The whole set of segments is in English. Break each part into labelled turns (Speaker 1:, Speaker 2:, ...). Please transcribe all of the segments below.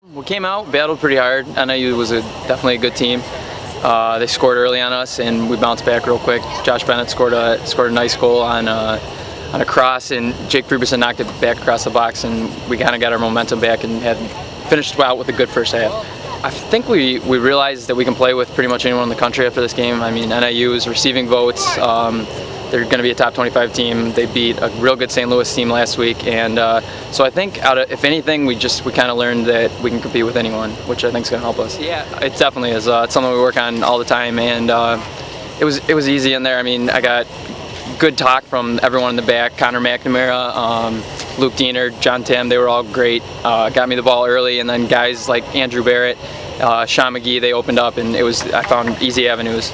Speaker 1: We came out, battled pretty hard. NIU was definitely a good team. They scored early on us, and we bounced back real quick. Josh Bennett scored a nice goal on a cross, and Jake Freeberson knocked it back across the box, and we kind of got our momentum back and had finished out with a good first half. I think we realized that we can play with pretty much anyone in the country after this game. I mean, NIU is receiving votes. They're going to be a top 25 team. They beat a real good St. Louis team last week, and so I think if anything, we kind of learned that we can compete with anyone, which I think is going to help us. Yeah, it definitely is. It's something we work on all the time, and it was easy in there. I mean, I got good talk from everyone in the back. Connor McNamara, Luke Diener, John Tim, they were all great. Got me the ball early, and then guys like Andrew Barrett, Sean McGee, they opened up, and I found easy avenues.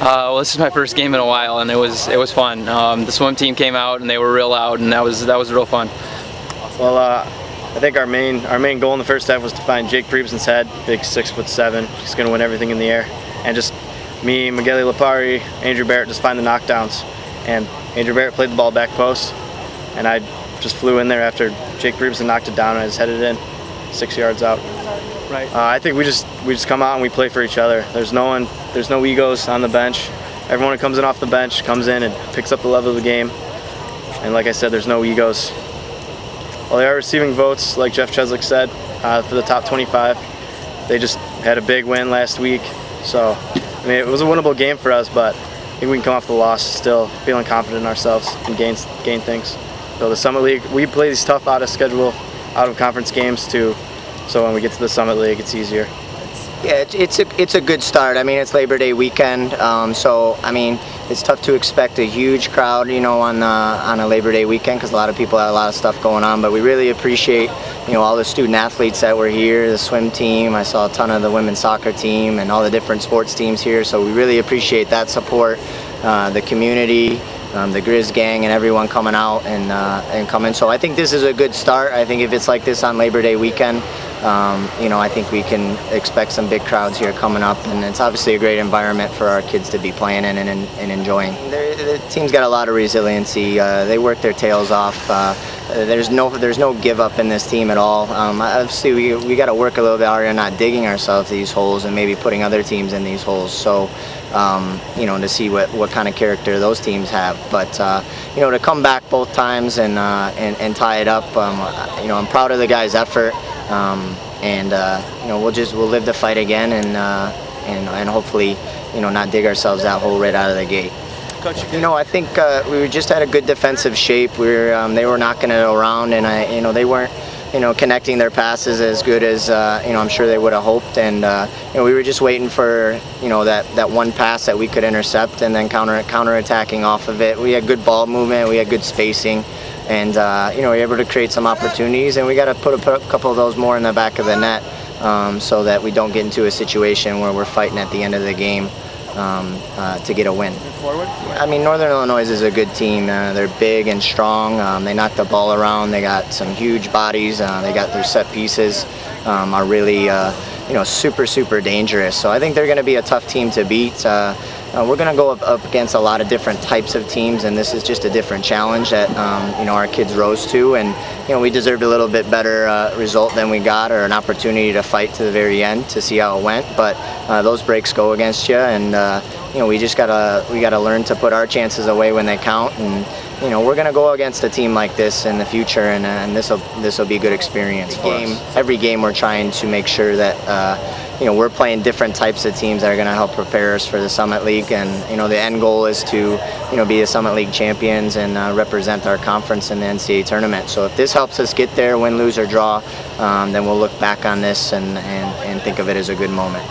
Speaker 1: Well, this is my first game in a while, and it was fun. The swim team came out, and they were real loud, and that was real fun.
Speaker 2: Well, I think our main goal in the first half was to find Jake Freeberson's head, big 6'7". He's going to win everything in the air, and just me, Miguel Lapari, Andrew Barrett just find the knockdowns. And Andrew Barrett played the ball back post, and I just flew in there after Jake Freeberson knocked it down, and I just headed in 6 yards out. Right. I think we just come out and we play for each other. There's no egos on the bench. Everyone who comes in off the bench comes in and picks up the level of the game. And like I said, there's no egos. Well, they are receiving votes, like Jeff Cheslick said, for the top 25. They just had a big win last week. So, I mean, it was a winnable game for us, but I think we can come off the loss still feeling confident in ourselves and gain things. So the Summit League, we play these tough out of conference games too. So when we get to the Summit League, it's easier.
Speaker 3: Yeah, it's a good start. I mean, it's Labor Day weekend, so I mean, it's tough to expect a huge crowd, you know, on a Labor Day weekend because a lot of people have a lot of stuff going on. But we really appreciate, you know, all the student athletes that were here, the swim team. I saw a ton of the women's soccer team and all the different sports teams here. So we really appreciate that support, the community. The Grizz gang and everyone coming out and coming. So I think this is a good start. I think if it's like this on Labor Day weekend, you know, I think we can expect some big crowds here coming up, and it's obviously a great environment for our kids to be playing in and enjoying. The team's got a lot of resiliency. They work their tails off. There's no give up in this team at all. Obviously, we got to work a little bit harder, not digging ourselves these holes and maybe putting other teams in these holes. So, you know, to see what kind of character those teams have. But you know, to come back both times and tie it up, you know, I'm proud of the guys' effort. And you know, we'll live the fight again and hopefully, you know, not dig ourselves that hole right out of the gate. You know, I think we just had a good defensive shape. They were knocking it around, and you know, they weren't, you know, connecting their passes as good as you know, I'm sure they would have hoped. And you know, we were just waiting for, you know, that one pass that we could intercept and then counter-attacking off of it. We had good ball movement, we had good spacing, and you know, we were able to create some opportunities. And we got to put a couple of those more in the back of the net so that we don't get into a situation where we're fighting at the end of the game to get a win. I mean, Northern Illinois is a good team. They're big and strong. They knock the ball around. They got some huge bodies. They got their set pieces are really you know, super dangerous. So I think they're going to be a tough team to beat. We're going to go up against a lot of different types of teams, and this is just a different challenge that you know, our kids rose to, and you know, we deserved a little bit better result than we got, or an opportunity to fight to the very end to see how it went. But those breaks go against you, and you know, we gotta learn to put our chances away when they count. And you know, we're going to go against a team like this in the future, and this will be a good experience for us. Every game we're trying to make sure that you know, we're playing different types of teams that are going to help prepare us for the Summit League. And you know, the end goal is to, you know, be the Summit League champions and represent our conference in the NCAA tournament. So if this helps us get there, win, lose, or draw, then we'll look back on this and think of it as a good moment.